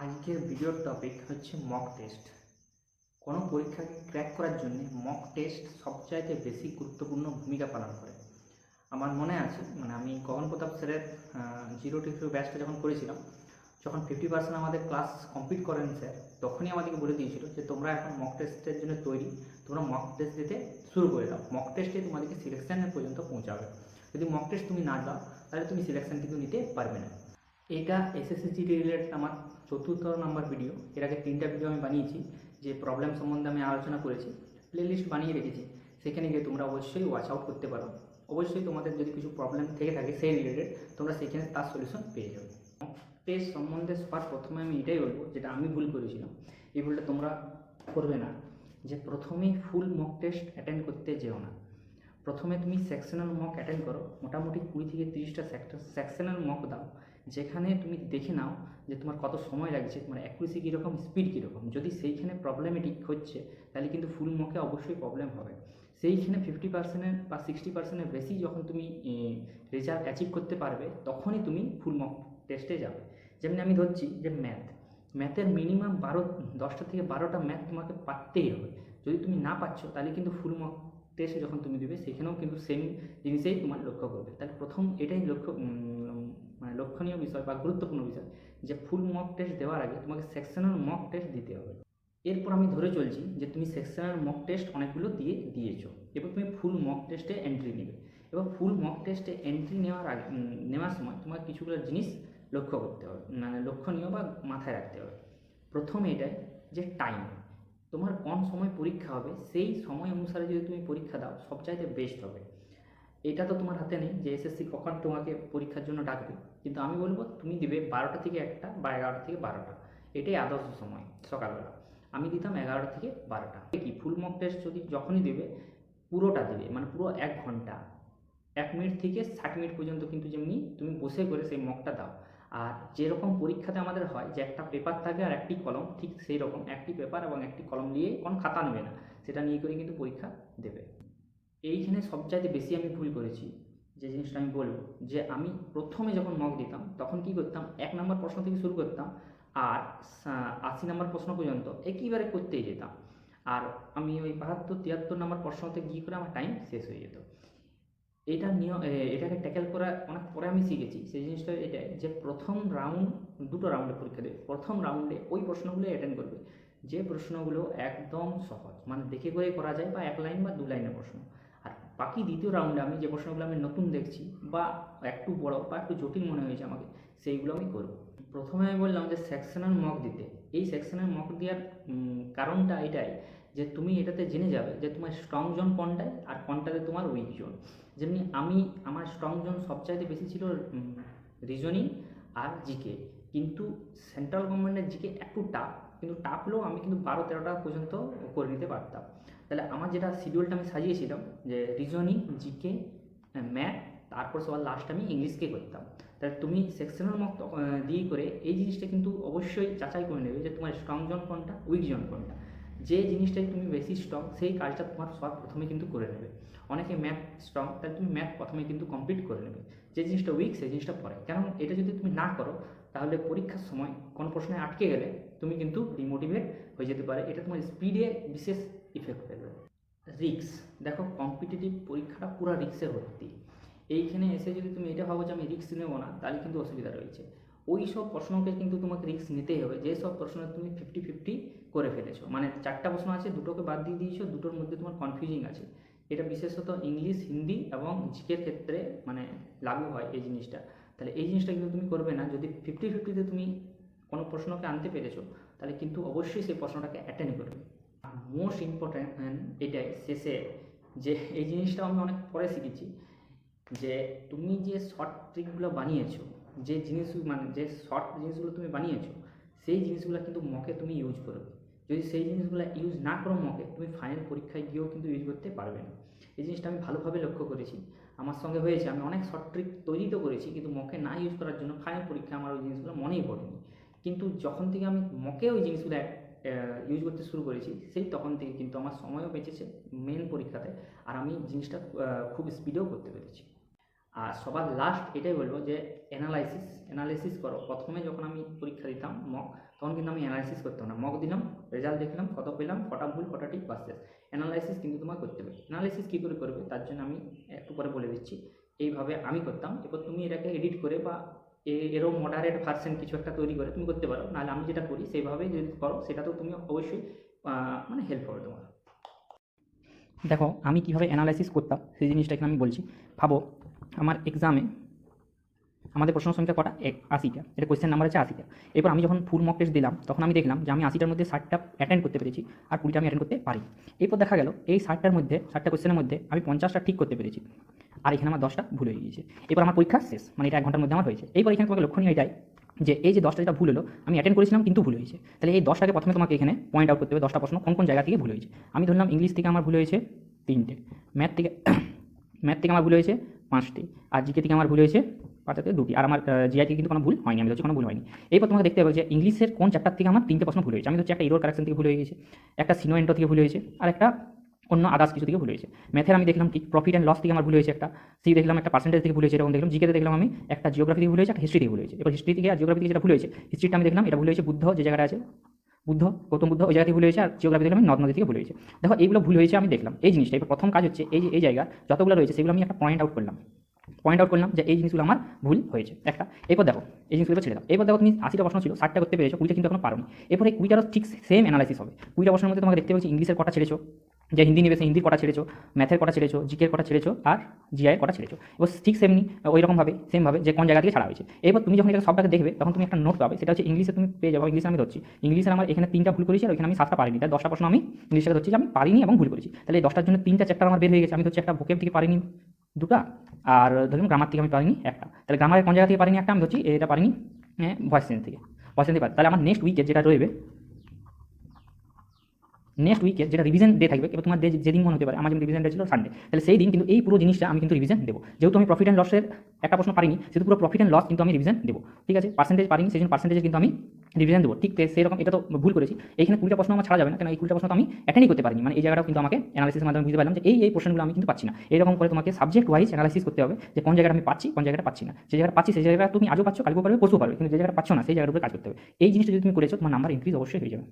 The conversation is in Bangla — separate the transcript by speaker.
Speaker 1: আজকের ভিডিওর টপিক হচ্ছে মক টেস্ট। কোনো পরীক্ষাকে ক্র্যাক করার জন্য মক টেস্ট সবচাইতে বেশি গুরুত্বপূর্ণ ভূমিকা পালন করে। আমার মনে আছে, আমি গগন প্রতাপ স্যারের জিরো টু হিরো ব্যাচটা যখন করেছিলাম, যখন 50% আমাদের ক্লাস কমপ্লিট করেন স্যার, তখনই আমাদেরকে বলে দিয়েছিল যে তোমরা এখন মক টেস্টের জন্য তৈরি, তোমরা মক টেস্ট দিতে শুরু করে দাও। মক টেস্টে তোমাদেরকে সিলেকশনের পর্যন্ত পৌঁছাবে। যদি মক টেস্ট তুমি না দাও তাহলে তুমি সিলেকশন কিন্তু নিতে পারবে না। এটা এসএসসি রিলেটেড আমার চতুর্থ নম্বর ভিডিও। এর আগে 3টা ভিডিও আমি বানিয়েছি, যে প্রবলেম সম্বন্ধে আমি আলোচনা করেছি, প্লেলিস্ট বানিয়ে রেখেছি, সেখানে গিয়ে তোমরা অবশ্যই ওয়াচ আউট করতে পারো। অবশ্যই তোমাদের যদি কিছু প্রবলেম থেকে থাকে সেই রিলেটেড, তোমরা সেখানে তার সলিউশন পেয়ে যাবে। টেস্ট সম্বন্ধে সবার প্রথমে আমি এটাই বলবো, যেটা আমি ভুল করেছিলাম, এই ভুলটা তোমরা করবে না, যে প্রথমেই ফুল মক টেস্ট অ্যাটেন্ড করতে যেও না। প্রথমে তুমি সেকশনাল মক অ্যাটেন্ড করো, মোটামুটি 20 থেকে 30টা সেকশনাল মক দাও, যেখানে তুমি দেখে নাও যে তোমার কত সময় লাগছে, তোমার অ্যাকুরেসি কীরকম, স্পিড কীরকম। যদি সেইখানে প্রবলেমেটিক হচ্ছে তাহলে কিন্তু ফুল মকে অবশ্যই প্রবলেম হবে। সেইখানে 50% বা 60% বেশি যখন তুমি রেজাল্ট অ্যাচিভ করতে পারবে, তখনই তুমি ফুল মক টেস্টে যাবে। যেমন আমি ধরছি যে ম্যাথের মিনিমাম 10টা থেকে 12টা ম্যাথ তোমাকে পারতেই হবে। যদি তুমি না পাচ্ছ তাহলে কিন্তু ফুল মক টেস্টে যখন তুমি দেবে, সেখানেও কিন্তু সেম জিনিসেই তোমার লক্ষ্য করবে। তাহলে প্রথম এটাই লক্ষণীয় বিষয় বা গুরুত্বপূর্ণ বিষয়, যে ফুল মক টেস্ট দেওয়ার আগে তোমাকে সেকশনাল মক টেস্ট দিতে হবে। এরপর আমি ধরে চলছি যে তুমি সেকশনাল মক টেস্ট অনেকগুলো দিয়েছো, এবার তুমি ফুল মক টেস্টে এন্ট্রি নেবে। এবার ফুল মক টেস্টে এন্ট্রি নেওয়ার সময় তোমার কিছুগুলো জিনিস লক্ষ্য করতে হবে, লক্ষণীয় বা মাথায় রাখতে হবে। প্রথম এটাই যে টাইম, তোমার কোন সময় পরীক্ষা হবে সেই সময় অনুসারে যদি তুমি পরীক্ষা দাও সবচাইতে বেস্ট হবে। এটা তো তোমার হাতে নেই যে এসএসসি কখন তোমাকে পরীক্ষার জন্য ডাকবে, কিন্তু আমি বলবো তুমি দিবে 12টা থেকে 1টা বা 11টা থেকে 12টা, এটাই আদর্শ সময় সকালবেলা। আমি দিতাম 11টা থেকে 12টা। কি ফুল মক টেস্ট যদি যখনই দেবে, পুরোটা দেবে, পুরো 1 ঘন্টা, 1 মিনিট থেকে 60 মিনিট পর্যন্ত কিন্তু যেমনি তুমি বসে করে সেই মকটা দাও। আর যেরকম পরীক্ষাতে আমাদের হয় যে একটা পেপার থাকে আর একটি কলম, ঠিক সেই রকম একটি পেপার এবং একটি কলম নিয়ে, কোনো খাতা নেবে না, সেটা নিয়ে করে কিন্তু পরীক্ষা দেবে। এইখানে সবচাইতে বেশি আমি ভুল করেছি, যে জিনিসটা আমি বলবো, যে আমি প্রথমে যখন মক দিতাম তখন কি করতাম, 1 নম্বর প্রশ্ন থেকে শুরু করতাম আর 80 নম্বর প্রশ্ন পর্যন্ত একেবারে করতেই যেতাম। আর আমি ওই 72-73 নম্বর প্রশ্নতে গিয়ে করে আমার টাইম শেষ হয়ে যেত। এটাকে ট্যাকেল করা অনেক পরে আমি শিখেছি। সেই জিনিসটা এটাই যে প্রথম রাউন্ড, 2টো রাউন্ডে পরীক্ষা দেবে। প্রথম রাউন্ডে ওই প্রশ্নগুলো অ্যাটেন্ড করবে যে প্রশ্নগুলো একদম সহজ, দেখে করে করা যায়, বা 1 লাইন বা 2 লাইনের প্রশ্ন। আর বাকি দ্বিতীয় রাউন্ডে আমি যে প্রশ্নগুলো আমি নতুন দেখছি বা একটু বড় বা একটু জটিল মনে হয়েছে আমাকে, সেইগুলো আমি করব। প্রথমে আমি বললাম যে সেকশনাল মক দিতে। এই সেকশনাল মক দেওয়ার কারণটা এটাই যে তুমি এটাতে জেনে যাবে যে তোমার স্ট্রং জোন কোনটায় আর কোনটাতে তোমার উইক জোন। যেমনি আমার স্ট্রং জোন সবচাইতে বেশি ছিল রিজনিং আর জিকে, কিন্তু সেন্ট্রাল গভর্নমেন্টের জিকে একটু টাফ, কিন্তু টাফ হলেও আমি কিন্তু 12-13টা পর্যন্ত করে নিতে পারতাম। তাহলে আমার যেটা শিডিউলটা আমি সাজিয়েছিলাম, যে রিজনিং, জিকে, ম্যাথ, তারপর সবার লাস্ট আমি ইংলিশকে করতাম। তাহলে তুমি সেকশনাল মক দিয়ে করে এই জিনিসটা কিন্তু অবশ্যই যাচাই করে নেবে যে তোমার স্ট্রং জোন কোনটা, উইক জোন কোনটা। যে জিনিসটাই তুমি বেশি স্ট্রং, সেই কাজটা তোমার সব প্রথমে কিন্তু করে নেবে। অনেকে ম্যাথ স্ট্রং, তাহলে তুমি ম্যাথ প্রথমে কিন্তু কমপ্লিট করে নেবে। যে জিনিসটা উইক সেই জিনিসটা পরে, কারণ এটা যদি তুমি না করো তাহলে পরীক্ষার সময় কোনো প্রশ্নে আটকে গেলে তুমি কিন্তু ডিমোটিভেট হয়ে যেতে পারে। এটা তোমার স্পিডে বিশেষ ইফেক্ট ফেলবে। রিস্ক, দেখো কম্পিটিটিভ পরীক্ষাটা পুরো রিস্কে ভর্তি। এইখানে এসে যদি তুমি এটা ভাবো যে আমি রিস্ক নেবো না, তাহলে কিন্তু অসুবিধা রয়েছে। ওই সব প্রশ্নকে কিন্তু তোমাকে রিস্ক নিতেই হবে যেসব প্রশ্ন তুমি 50-50 করে ফেলেছো, 4টা প্রশ্ন আছে, 2টোকে বাদ দিয়ে দিয়েছো, 2টোর মধ্যে তোমার কনফিউজিং আছে। এটা বিশেষত ইংলিশ, হিন্দি এবং জিকের ক্ষেত্রে লাগু হয় এই জিনিসটা। তাহলে এই জিনিসটা কিন্তু তুমি করবে না। যদি 50-50তে তুমি কোনো প্রশ্নকে আনতে পেরেছো, তাহলে কিন্তু অবশ্যই সেই প্রশ্নটাকে অ্যাটেন্ড করবে। মোস্ট ইম্পর্ট্যান্ট এটাই শেষে, যে এই জিনিসটা আমি অনেক পরে শিখেছি, যে তুমি যে শর্ট ট্রিকগুলো বানিয়েছো, যে শর্ট জিনিসগুলো তুমি বানিয়েছো, সেই জিনিসগুলো কিন্তু মকে তুমি ইউজ করবে। যদি সেই জিনিসগুলো ইউজ না করো মকে, তুমি ফাইনাল পরীক্ষায় গিয়েও কিন্তু ইউজ করতে পারবে না। এই জিনিসটা আমি ভালোভাবে লক্ষ্য করেছি, আমার সঙ্গে হয়েছে। আমি অনেক শর্ট ট্রিক তৈরি তো করেছি, কিন্তু মকে না ইউজ করার জন্য ফাইনাল পরীক্ষায় আমার ওই জিনিসগুলো মনেই পড়েনি। কিন্তু যখন থেকে আমি মকে ওই জিনিসগুলো ইউজ করতে শুরু করেছি, সেই তখন থেকে কিন্তু আমার সময়ও বেঁচেছে মেন পরীক্ষাতে, আর আমি জিনিসটা খুব স্পিডেও করতে পেরেছি। আর সবার লাস্ট এটাই বলবো যে অ্যানালাইসিস করো। প্রথমে যখন আমি পরীক্ষা দিতাম, মক, তখন কিন্তু আমি অ্যানালাইসিস করতাম না। মক দিলাম, রেজাল্ট দেখলাম, কত পেলাম, কটা ভুল কটা ঠিক বাস শেষ। অ্যানালাইসিস কিন্তু তোমার করতে হবে। অ্যানালাইসিস কী করে করবে তার জন্য আমি একটু পরে বলে দিচ্ছি। এইভাবে আমি করতাম। এরপর তুমি এটাকে এডিট করে বা এরও মডারেট ভার্সন কিছু একটা তৈরি করে তুমি করতে পারো। নাহলে আমি যেটা করি সেইভাবে যদি করো সেটাতেও তুমি অবশ্যই মানে হেল্প হবে তোমার। দেখো আমি কীভাবে অ্যানালাইসিস করতাম সেই জিনিসটা এখানে আমি বলছি। ভাবো আমার এক্সামে আমাদের প্রশ্ন সংখ্যা কটা, 80টা, এটা কোয়েশ্চেন নাম্বার আছে 80টা। এরপর আমি যখন ফুল মক টেস্ট দিলাম তখন আমি দেখলাম যে আমি 80টার মধ্যে 60টা অ্যাটেন্ড করতে পেরেছি আর 20টা আমি অ্যাটেন্ড করতে পারি। এরপর দেখা গেল এই 60টার মধ্যে 60টা কোয়েশ্চেনের মধ্যে আমি 50টা ঠিক করতে পেরেছি আর এখানে আমার 10টা ভুল হয়ে গিয়েছে। এরপর আমার পরীক্ষা শেষ, মানে এটা 1 ঘন্টার মধ্যে আমার হয়েছে। এরপর এখানে তোমাকে লক্ষণীয় এটাই যে এই যে 10টা যেটা ভুল হলো আমি অ্যাটেন্ড করেছিলাম কিন্তু ভুল হয়েছে। তাহলে এই 10টাকে প্রথমে তোমাকে এখানে পয়েন্ট আউট করতে হবে 10টা প্রশ্ন কোন কোন জায়গা থেকে ভুল হয়েছে। আমি ধরলাম ইংলিশ থেকে আমার ভুল হয়েছে 3টে, ম্যাথ থেকে আমার ভুল হয়েছে 5টি, আর জিকে থেকে আমার ভুল হয়েছে 5টাতে 2টি, আর আমার জিআই থেকে কিন্তু কোনো ভুল হয়নি, আমি হচ্ছে কোনো ভুল হয়নি। এরপর তোমাকে দেখতে হবে যে ইংলিশের কোন চ্যাপ্টার থেকে আমার 3টে প্রশ্ন ভুল হয়েছে। আমি হচ্ছে একটা এরর কারেকশন থেকে ভুল হয়ে গেছে, একটা সিনো এন্টো থেকে ভুল হয়েছে, আর একটা অন্য আদার্স কিছু থেকে ভুল হয়েছে। ম্যাথের আমি দেখলাম ঠিক প্রফিট অ্যান্ড লস থেকে আমার ভুল হয়েছে একটা, সি দেখলাম একটা পার্সেন্টেজ থেকে ভুল হয়েছে এরকম দেখলাম। জিকেতে দেখলাম আমি একটা জিওগ্রাফি থেকে ভুল হয়েছে, একটা হিস্ট্রি থেকে ভুল হয়েছে। এবার হিস্ট্রি থেকে আর জিওগ্রাফি থেকে যেটা ভুল হয়েছে, হিস্ট্রিটা আমি দেখলাম এটা ভুল হয়েছে বুদ্ধ যে জায়গাটা আছে, গৌতম বুদ্ধ ওই জায়গা থেকে ভুল হয়েছে, আর জিওগ্রাফি দেখলাম নদ নদী থেকে ভুল হয়েছে। দেখো এইগুলো ভুল হয়েছে আমি দেখলাম এই জিনিসটা। এবার প্রথম কাজ হচ্ছে এই জায়গা যতগুলো রয়েছে সেগুলো আমি একটা পয়েন্ট আউট করলাম যে এই জিনিসগুলো আমার ভুল হয়েছে একটা। এরপর দেখো এই জিনিসগুলো ছেড়ে দাও। এরপর দেখো তুমি 80টা প্রশ্ন ছিল 60টা করতে পেরেছো, 20টা কিন্তু এখনো পারোনি। এরপর এই 20টারও ঠিক সেম অ্যানালাইসিস হবে। 20টা প্রশ্নের মধ্যে তোমাকে দেখতে পাচ্ছি ইংলিশের কটা ছেড়েছো, যে হিন্দি নেবে সেই হিন্দির কটা ছেড়েছো, ম্যাথের কটা ছেড়েছো, জিকের কটা ছেড়েছো, আর জিআইয়ের কটা ছেড়েছো। এবার ঠিক সেমনি ওই রকমভাবে সেমভাবে যে কোন জায়গা থেকে ছাড়া হয়েছে। এরপর তুমি যখন এটা সবটাকে দেখবে তখন তুমি একটা নোট পাবে, সেটা হচ্ছে ইংলিশে তুমি পেয়ে যাবো। ইংলিশে আমি ধরছি ইংলিশের আমার এখানে 3টা ভুল করেছি আর ওইখানে আমি 7টা পারিনি, তাই 10টা প্রশ্ন আমি ইংলিশে ধরছি যে আমি পারিনি এবং ভুল করেছি। তাহলে এই 10টার জন্য 3টা চ্যাপ্টার আমার বের হয়ে গেছে। আমি ধরছি একটা ভোকেব থেকে পারিনি 2টা, আর ধরুন গ্রামার থেকে আমি পারিনি একটা। তাহলে গ্রামারের কোন জায়গা থেকে পারিনি একটা, আমি ধরছি এটা পারিনি ভয়েস সেন্স থেকে পারি। তাহলে আমার নেক্সট উইকে যেটা রইবে, নেক্সট উইকে যেটা রিভিশন ডে থাকবে, এবার তোমার যেদিন মনে হতে পারে আমার যেমন রিভিশন ডে ছিল সানডে, তাহলে সেই দিন কিন্তু এই পুরো জিনিসটা আমি কিন্তু রিভিশন দেবো। যেহেতু আমি প্রফিট অ্যান্ড লসের একটা প্রশ্ন পারিনি সেহেতু পুরো প্রফিট অ্যান্ড লস কিন্তু আমি রিভিশন দেবো। ঠিক আছে, পার্সেন্টেজ পারিনি সেই জন্য পার্সেন্টেজে কিন্তু আমি রিভিশন দেবো। ঠিক সেরকম এটা তো ভুল করেছি, এইখানে 20টা প্রশ্ন আমার ছাড়া যাবে না, কেন এই 20টা প্রশ্ন তো আমি অ্যাটেন্ডই করতে পারিনি। মানে এই জায়গাটাও কিন্তু আমাকে অ্যানালাইসিসের মাধ্যমে বুঝতে পারলাম যে এই প্রশ্নগুলো আমি কিন্তু পাচ্ছি না। এরকম করে তোমাকে সাবজেক্ট ওয়াইজ অ্যানালাইসিস করতে হবে যে কোন জায়গাটা আমি পাচ্ছি কোন জায়গাটা পাচ্ছি না। যে জায়গাটা পাচ্ছি সেই জায়গাটা তুমি আজও পাচ্ছ কালকেও পারবে পরশু পারবে, কিন্তু যে জায়গাটা পাচ্ছ না সেই জায়গাটার উপরে কাজ করতে হবে। এই জিনিসটা যদি তুমি করেছো তোমার নাম্বার ইনক্রিজ অবশ্যই হয়ে যাবে।